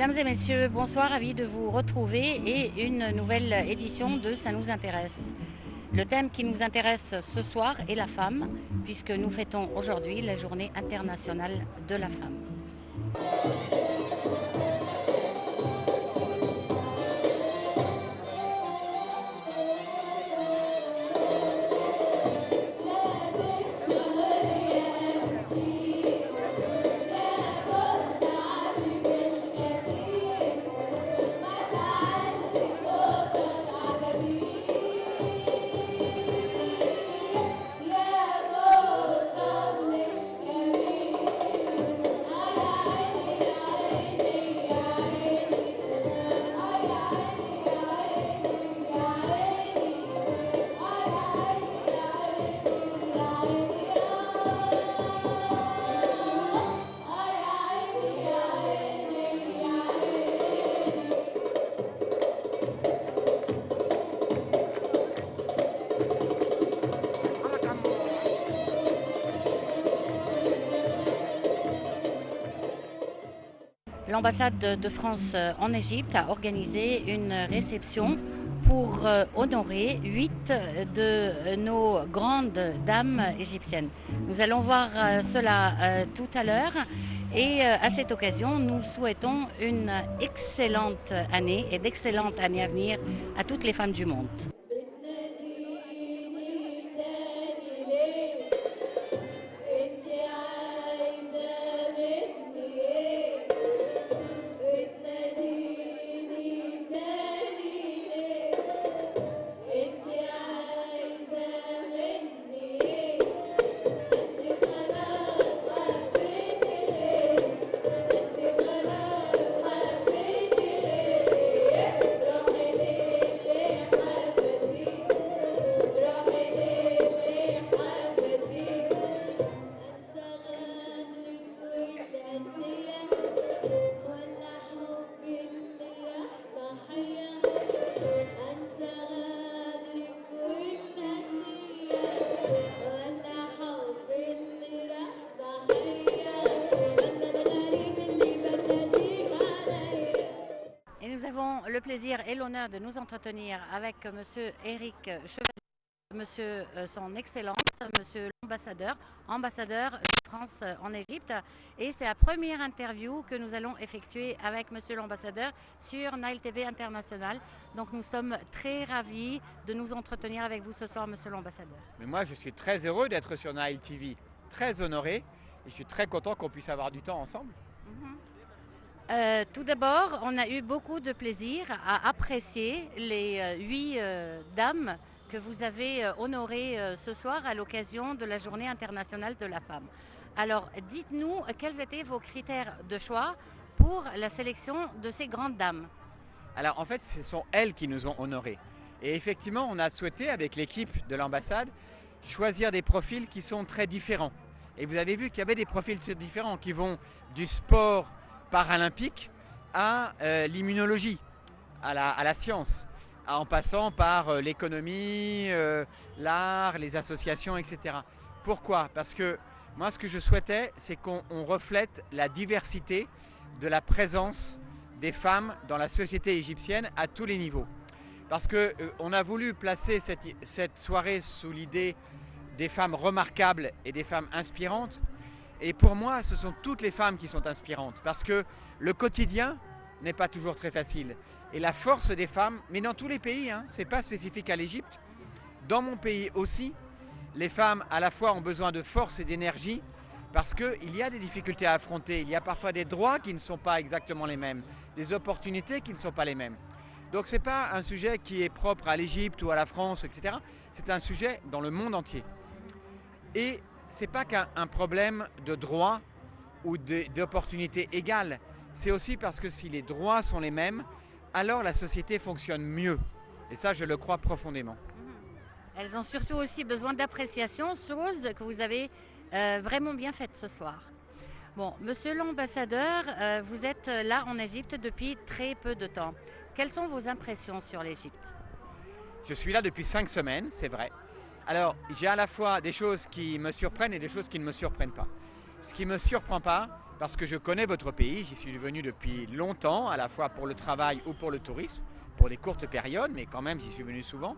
Mesdames et messieurs, bonsoir, ravi de vous retrouver et une nouvelle édition de Ça nous intéresse. Le thème qui nous intéresse ce soir est la femme, puisque nous fêtons aujourd'hui la journée internationale de la femme. L'ambassade de France en Égypte a organisé une réception pour honorer 8 de nos grandes dames égyptiennes. Nous allons voir cela tout à l'heure et à cette occasion, nous souhaitons une excellente année et d'excellentes années à venir à toutes les femmes du monde. Nous avons le plaisir et l'honneur de nous entretenir avec Monsieur Éric Chevalier, Monsieur Son Excellence, Monsieur l'ambassadeur, ambassadeur de France en Égypte. Et c'est la première interview que nous allons effectuer avec Monsieur l'ambassadeur sur Nile TV International. Donc nous sommes très ravis de nous entretenir avec vous ce soir, Monsieur l'ambassadeur. Mais moi, je suis très heureux d'être sur Nile TV, très honoré, et je suis très content qu'on puisse avoir du temps ensemble. Tout d'abord, on a eu beaucoup de plaisir à apprécier les 8 dames que vous avez honorées ce soir à l'occasion de la Journée internationale de la femme. Alors, dites-nous quels étaient vos critères de choix pour la sélection de ces grandes dames. Alors, en fait, ce sont elles qui nous ont honorés. Et effectivement, on a souhaité, avec l'équipe de l'ambassade, choisir des profils qui sont très différents. Et vous avez vu qu'il y avait des profils différents qui vont du sport paralympique à l'immunologie, à la science, en passant par l'économie, l'art, les associations, etc. Pourquoi ? Parce que moi, ce que je souhaitais, c'est qu'on reflète la diversité de la présence des femmes dans la société égyptienne à tous les niveaux. Parce qu'on a voulu placer cette soirée sous l'idée des femmes remarquables et des femmes inspirantes. Et pour moi, ce sont toutes les femmes qui sont inspirantes parce que le quotidien n'est pas toujours très facile. Et la force des femmes, mais dans tous les pays, ce n'est pas spécifique à l'Égypte, dans mon pays aussi, les femmes à la fois ont besoin de force et d'énergie parce qu'il y a des difficultés à affronter, il y a parfois des droits qui ne sont pas exactement les mêmes, des opportunités qui ne sont pas les mêmes. Donc ce n'est pas un sujet qui est propre à l'Égypte ou à la France, etc. C'est un sujet dans le monde entier. Et ce n'est pas qu'un problème de droit ou d'opportunités égales. C'est aussi parce que si les droits sont les mêmes, alors la société fonctionne mieux. Et ça, je le crois profondément. Elles ont surtout aussi besoin d'appréciation, chose que vous avez vraiment bien faite ce soir. Bon, Monsieur l'ambassadeur, vous êtes là en Égypte depuis très peu de temps. Quelles sont vos impressions sur l'Égypte ? Je suis là depuis 5 semaines, c'est vrai. Alors, j'ai à la fois des choses qui me surprennent et des choses qui ne me surprennent pas. Ce qui ne me surprend pas, parce que je connais votre pays, j'y suis venu depuis longtemps, à la fois pour le travail ou pour le tourisme, pour des courtes périodes, mais quand même j'y suis venu souvent.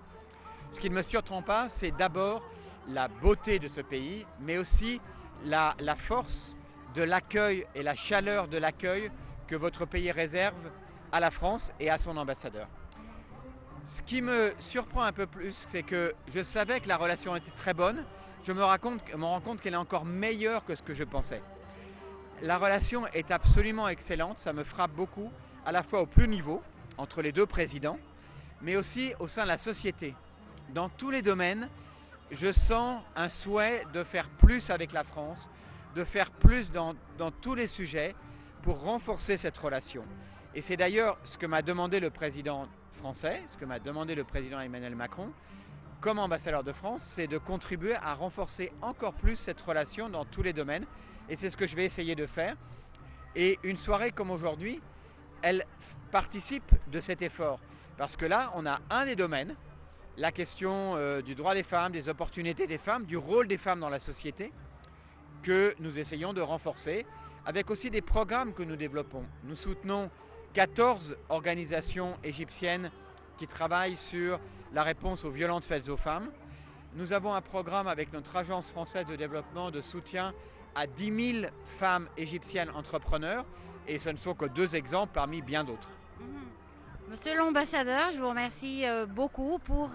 Ce qui ne me surprend pas, c'est d'abord la beauté de ce pays, mais aussi la force de l'accueil et la chaleur de l'accueil que votre pays réserve à la France et à son ambassadeur. Ce qui me surprend un peu plus, c'est que je savais que la relation était très bonne, je me rends compte qu'elle est encore meilleure que ce que je pensais. La relation est absolument excellente, ça me frappe beaucoup, à la fois au plus haut niveau, entre les deux présidents, mais aussi au sein de la société. Dans tous les domaines, je sens un souhait de faire plus avec la France, de faire plus dans tous les sujets pour renforcer cette relation. Et c'est d'ailleurs ce que m'a demandé le président français, ce que m'a demandé le président Emmanuel Macron, comme ambassadeur de France, c'est de contribuer à renforcer encore plus cette relation dans tous les domaines. Et c'est ce que je vais essayer de faire. Et une soirée comme aujourd'hui, elle participe de cet effort. Parce que là, on a un des domaines, la question du droit des femmes, des opportunités des femmes, du rôle des femmes dans la société, que nous essayons de renforcer, avec aussi des programmes que nous développons. Nous soutenons 14 organisations égyptiennes qui travaillent sur la réponse aux violences faites aux femmes. Nous avons un programme avec notre agence française de développement de soutien à 10 000 femmes égyptiennes entrepreneurs, et ce ne sont que 2 exemples parmi bien d'autres. Monsieur l'ambassadeur, je vous remercie beaucoup pour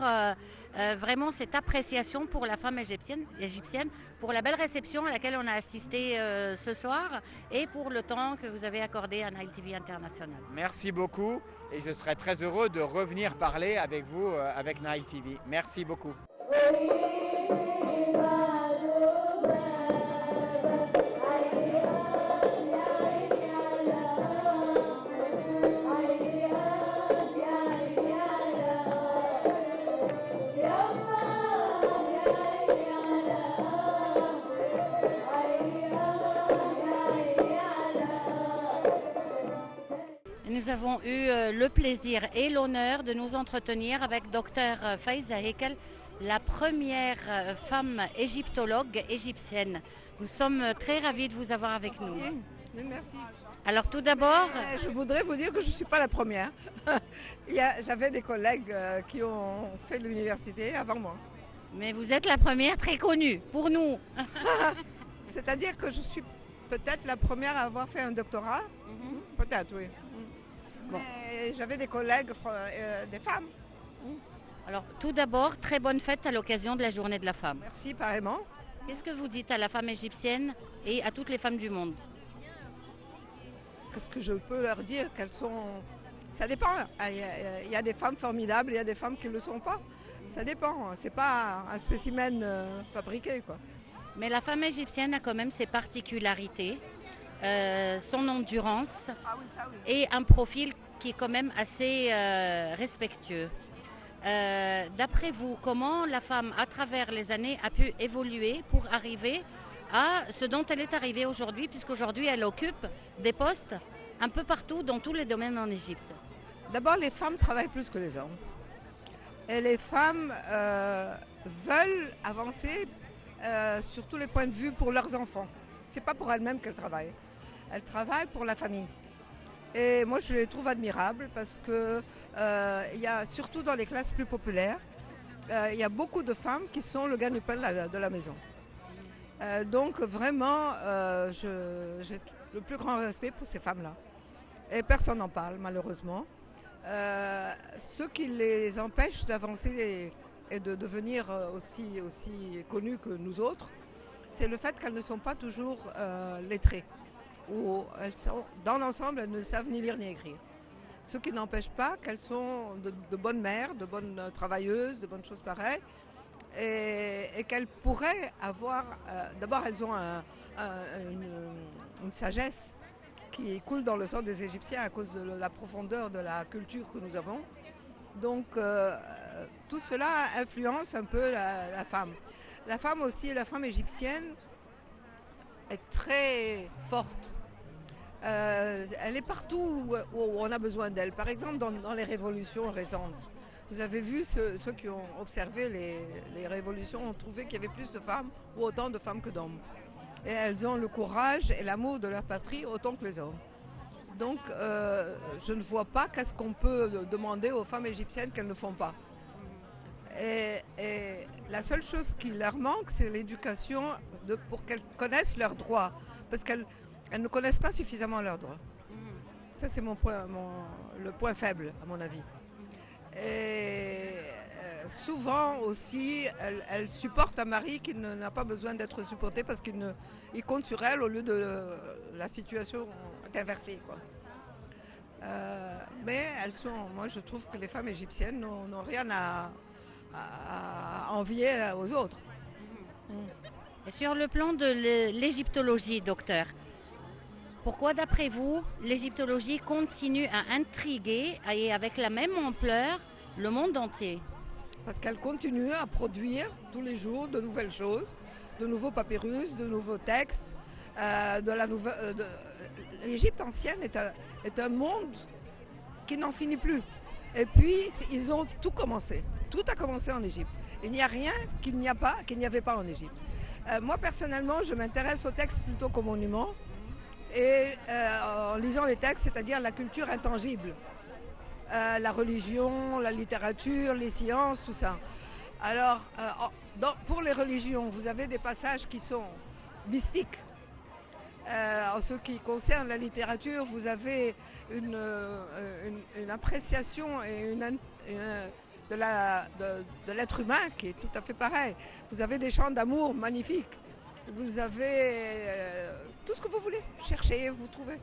vraiment cette appréciation pour la femme égyptienne, pour la belle réception à laquelle on a assisté ce soir et pour le temps que vous avez accordé à Nile TV International. Merci beaucoup et je serai très heureux de revenir parler avec vous avec Nile TV. Merci beaucoup. Nous avons eu le plaisir et l'honneur de nous entretenir avec Dr Faiza Hekel, la première femme égyptologue égyptienne. Nous sommes très ravis de vous avoir avec nous. Merci. Alors tout d'abord... Je voudrais vous dire que je ne suis pas la première. J'avais des collègues qui ont fait de l'université avant moi. Mais vous êtes la première très connue pour nous. C'est-à-dire que je suis peut-être la première à avoir fait un doctorat. Peut-être, oui. Bon. J'avais des collègues, des femmes. Alors tout d'abord, très bonne fête à l'occasion de la Journée de la femme. Merci, pareillement. Qu'est-ce que vous dites à la femme égyptienne et à toutes les femmes du monde? Qu'est-ce que je peux leur dire? Qu'elles sont... Ça dépend. Il y a des femmes formidables, il y a des femmes qui ne le sont pas. Ça dépend. C'est pas un spécimen fabriqué, quoi. Mais la femme égyptienne a quand même ses particularités. Son endurance et un profil qui est quand même assez respectueux. D'après vous, comment la femme, à travers les années, a pu évoluer pour arriver à ce dont elle est arrivée aujourd'hui, puisqu'aujourd'hui elle occupe des postes un peu partout dans tous les domaines en Égypte? D'abord, les femmes travaillent plus que les hommes. Et les femmes veulent avancer sur tous les points de vue pour leurs enfants. Ce n'est pas pour elles-mêmes qu'elles travaillent. Elles travaillent pour la famille. Et moi, je les trouve admirables parce que y a, surtout dans les classes plus populaires, il y a beaucoup de femmes qui sont le gagne-pain de la maison. Donc vraiment, j'ai le plus grand respect pour ces femmes-là. Et personne n'en parle, malheureusement. Ce qui les empêche d'avancer et de devenir aussi connues que nous autres, c'est le fait qu'elles ne sont pas toujours lettrées. Ou dans l'ensemble, elles ne savent ni lire ni écrire. Ce qui n'empêche pas qu'elles sont de bonnes mères, de bonnes travailleuses, de bonnes choses pareilles, et qu'elles pourraient avoir... D'abord, elles ont une sagesse qui coule dans le sang des Égyptiens à cause de la profondeur de la culture que nous avons. Donc, tout cela influence un peu la femme. La femme aussi, la femme égyptienne, est très forte. Elle est partout où on a besoin d'elle. Par exemple, dans les révolutions récentes. Vous avez vu, ceux qui ont observé les révolutions ont trouvé qu'il y avait plus de femmes ou autant de femmes que d'hommes. et elles ont le courage et l'amour de leur patrie autant que les hommes. Donc je ne vois pas qu'est-ce qu'on peut demander aux femmes égyptiennes qu'elles ne font pas. Et la seule chose qui leur manque, c'est l'éducation pour qu'elles connaissent leurs droits, parce qu'elles ne connaissent pas suffisamment leurs droits. Ça, c'est le point faible, à mon avis. Et souvent aussi, elles supportent un mari qui n'a pas besoin d'être supporté parce qu'il compte sur elle au lieu de la situation est inversée, quoi. Mais moi je trouve que les femmes égyptiennes n'ont rien à envier aux autres. Et sur le plan de l'égyptologie, docteur, pourquoi, d'après vous, l'égyptologie continue à intriguer et avec la même ampleur le monde entier? Parce qu'elle continue à produire tous les jours de nouvelles choses, de nouveaux papyrus, de nouveaux textes. L'Égypte ancienne est un monde qui n'en finit plus. Et puis, ils ont tout commencé. Tout a commencé en Égypte. Il n'y a rien qu'il n'y avait pas en Égypte. Moi, personnellement, je m'intéresse aux textes plutôt qu'aux monuments. Et en lisant les textes, c'est-à-dire la culture intangible, la religion, la littérature, les sciences, tout ça. Alors, pour les religions, vous avez des passages qui sont mystiques. En ce qui concerne la littérature, vous avez une appréciation et de l'être humain qui est tout à fait pareil. Vous avez des chants d'amour magnifiques. Vous avez tout ce que vous voulez. Cherchez, vous trouvez.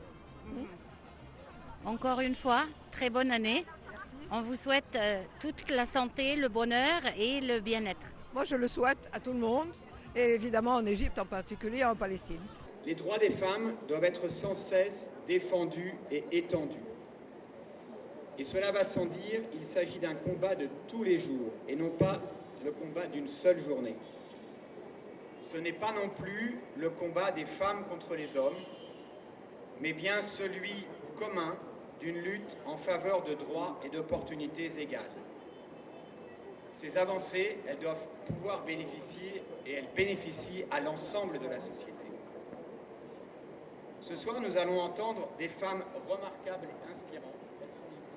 Encore une fois, très bonne année. Merci. On vous souhaite toute la santé, le bonheur et le bien-être. Moi, je le souhaite à tout le monde, et évidemment en Égypte en particulier et en Palestine. Les droits des femmes doivent être sans cesse défendus et étendus. Et cela va sans dire, il s'agit d'un combat de tous les jours et non pas le combat d'une seule journée. Ce n'est pas non plus le combat des femmes contre les hommes, mais bien celui commun d'une lutte en faveur de droits et d'opportunités égales. Ces avancées, elles doivent pouvoir bénéficier, et elles bénéficient à l'ensemble de la société. Ce soir, nous allons entendre des femmes remarquables et inspirantes. Elles sont ici.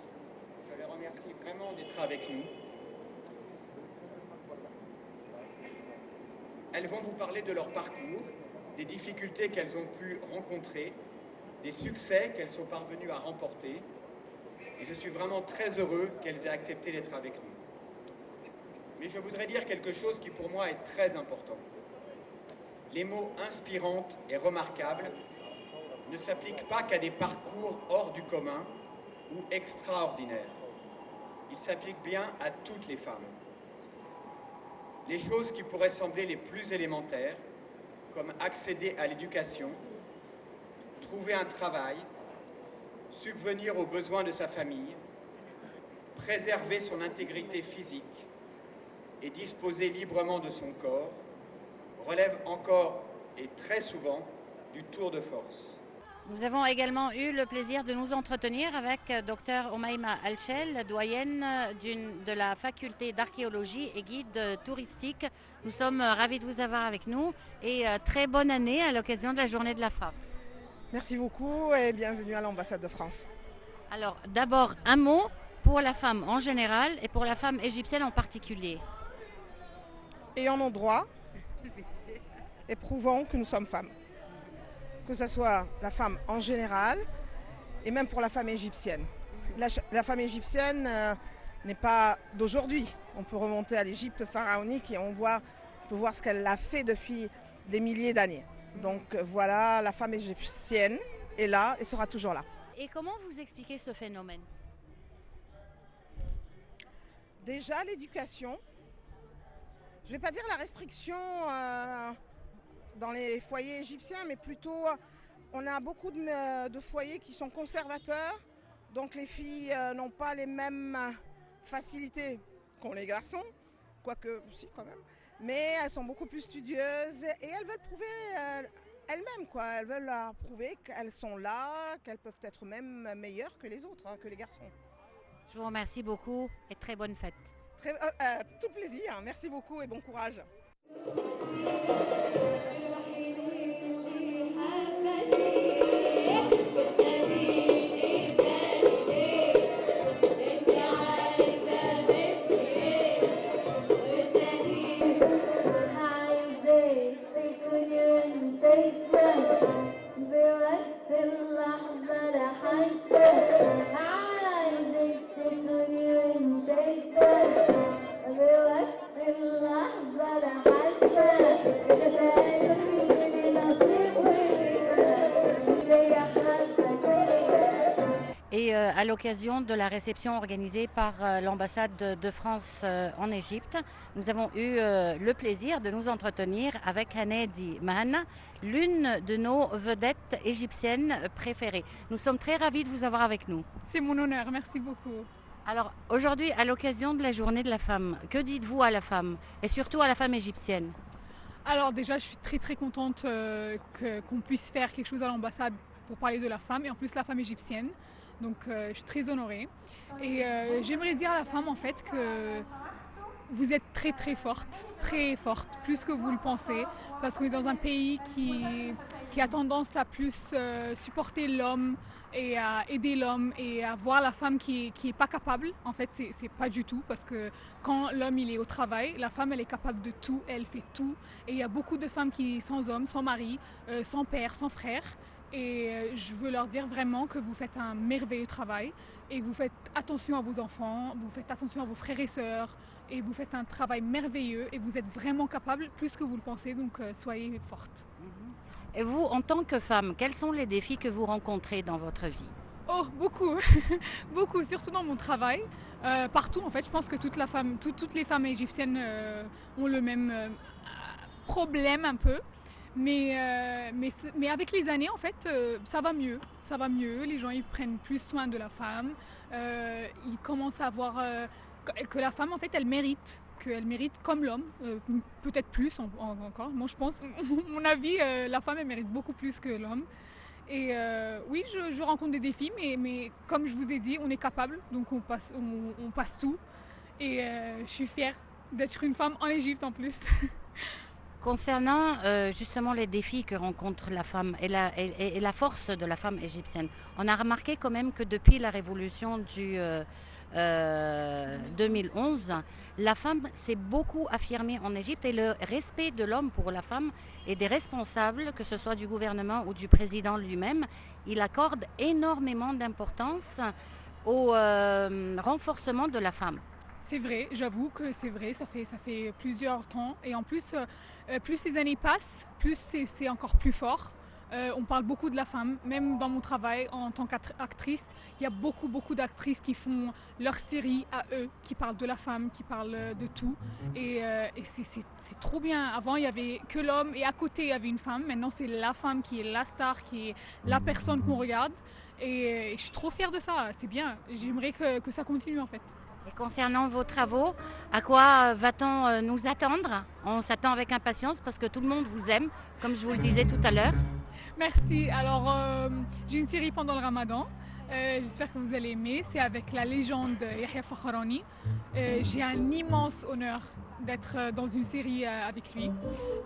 Je les remercie vraiment d'être avec nous. Elles vont vous parler de leur parcours, des difficultés qu'elles ont pu rencontrer, des succès qu'elles sont parvenues à remporter. Et je suis vraiment très heureux qu'elles aient accepté d'être avec nous. Mais je voudrais dire quelque chose qui pour moi est très important. Les mots inspirantes et remarquables ne s'appliquent pas qu'à des parcours hors du commun ou extraordinaires. Ils s'appliquent bien à toutes les femmes. Les choses qui pourraient sembler les plus élémentaires, comme accéder à l'éducation, trouver un travail, subvenir aux besoins de sa famille, préserver son intégrité physique et disposer librement de son corps, relèvent encore et très souvent du tour de force. Nous avons également eu le plaisir de nous entretenir avec Dr Omaima Alchel, doyenne de la faculté d'archéologie et guide touristique. Nous sommes ravis de vous avoir avec nous et très bonne année à l'occasion de la Journée de la Femme. Merci beaucoup et bienvenue à l'ambassade de France. Alors d'abord un mot pour la femme en général et pour la femme égyptienne en particulier. Ayons nos droits et prouvons que nous sommes femmes. Que ce soit la femme en général et même pour la femme égyptienne. La femme égyptienne n'est pas d'aujourd'hui. On peut remonter à l'Égypte pharaonique et on peut voir ce qu'elle a fait depuis des milliers d'années. Donc voilà, la femme égyptienne est là et sera toujours là. Et comment vous expliquez ce phénomène? Déjà l'éducation. Je ne vais pas dire la restriction dans les foyers égyptiens, mais plutôt on a beaucoup de foyers qui sont conservateurs, donc les filles n'ont pas les mêmes facilités qu'ont les garçons, quoique si quand même, mais elles sont beaucoup plus studieuses et elles veulent prouver elles-mêmes, quoi. Elles veulent prouver qu'elles sont là, qu'elles peuvent être même meilleures que les autres, que les garçons. Je vous remercie beaucoup et très bonne fête. Tout plaisir, merci beaucoup et bon courage. à l'occasion de la réception organisée par l'ambassade de France en Égypte. Nous avons eu le plaisir de nous entretenir avec Hanedi Mahana, l'une de nos vedettes égyptiennes préférées. Nous sommes très ravis de vous avoir avec nous. C'est mon honneur, merci beaucoup. Alors aujourd'hui, à l'occasion de la journée de la femme, que dites-vous à la femme et surtout à la femme égyptienne? Alors déjà, je suis très contente qu'on puisse faire quelque chose à l'ambassade pour parler de la femme, et en plus la femme égyptienne. Donc je suis très honorée. Et j'aimerais dire à la femme en fait que vous êtes très forte, plus que vous le pensez, parce qu'on est dans un pays qui a tendance à plus supporter l'homme et à aider l'homme et à voir la femme qui est pas capable. En fait, c'est pas du tout, parce que quand l'homme il est au travail, la femme elle est capable de tout, elle fait tout. Et il y a beaucoup de femmes qui sans homme, sans mari, sans père, sans frère. Et je veux leur dire vraiment que vous faites un merveilleux travail et que vous faites attention à vos enfants, vous faites attention à vos frères et sœurs et vous faites un travail merveilleux et vous êtes vraiment capable plus que vous le pensez, donc soyez forte. Et vous, en tant que femme, quels sont les défis que vous rencontrez dans votre vie? Oh, beaucoup, beaucoup, surtout dans mon travail. Partout, en fait, je pense que toutes les femmes égyptiennes ont le même problème un peu. Mais avec les années, en fait, ça va mieux. Ça va mieux. Les gens ils prennent plus soin de la femme. Ils commencent à voir que la femme, en fait, elle mérite. Qu'elle mérite comme l'homme, peut-être plus encore. Moi, je pense, mon avis, la femme, elle mérite beaucoup plus que l'homme. Et oui, je rencontre des défis, mais comme je vous ai dit, on est capable. Donc, on passe tout. Et je suis fière d'être une femme en Égypte en plus. Concernant justement les défis que rencontre la femme et la force de la femme égyptienne, on a remarqué quand même que depuis la révolution du 2011, la femme s'est beaucoup affirmée en Égypte et le respect de l'homme pour la femme et des responsables, que ce soit du gouvernement ou du président lui-même, il accorde énormément d'importance au renforcement de la femme. C'est vrai, j'avoue que c'est vrai, ça fait plusieurs temps. Et en plus, plus les années passent, plus c'est encore plus fort. On parle beaucoup de la femme, même dans mon travail en tant qu'actrice. Il y a beaucoup d'actrices qui font leur série à eux, qui parlent de la femme, qui parlent de tout. Et c'est trop bien. Avant, il n'y avait que l'homme et à côté, il y avait une femme. Maintenant, c'est la femme qui est la star, qui est la personne qu'on regarde. Et je suis trop fière de ça, c'est bien. J'aimerais que ça continue en fait. Et concernant vos travaux, à quoi va-t-on nous attendre? On s'attend avec impatience parce que tout le monde vous aime, comme je vous le disais tout à l'heure. Merci. Alors, j'ai une série pendant le Ramadan. J'espère que vous allez aimer. C'est avec la légende Yahya Fakhrani. J'ai un immense honneur d'être dans une série avec lui.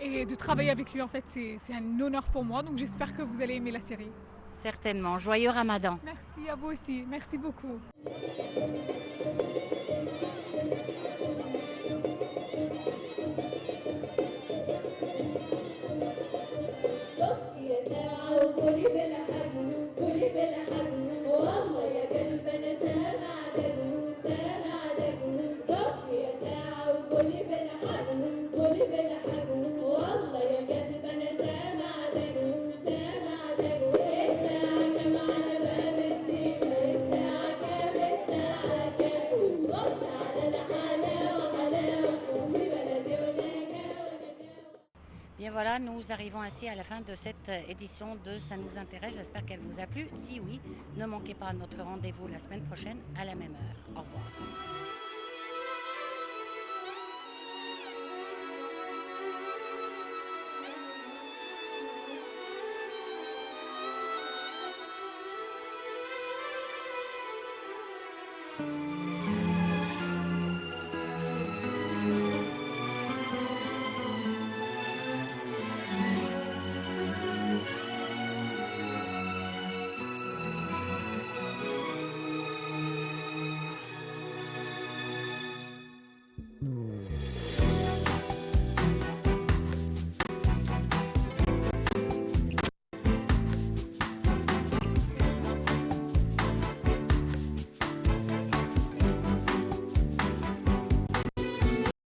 Et de travailler avec lui, en fait, c'est un honneur pour moi. Donc, j'espère que vous allez aimer la série. Certainement. Joyeux Ramadan. Merci à vous aussi. Merci beaucoup. Bien voilà, nous arrivons ainsi à la fin de cette édition de Ça nous intéresse. J'espère qu'elle vous a plu. Si oui, ne manquez pas notre rendez-vous la semaine prochaine à la même heure. Au revoir.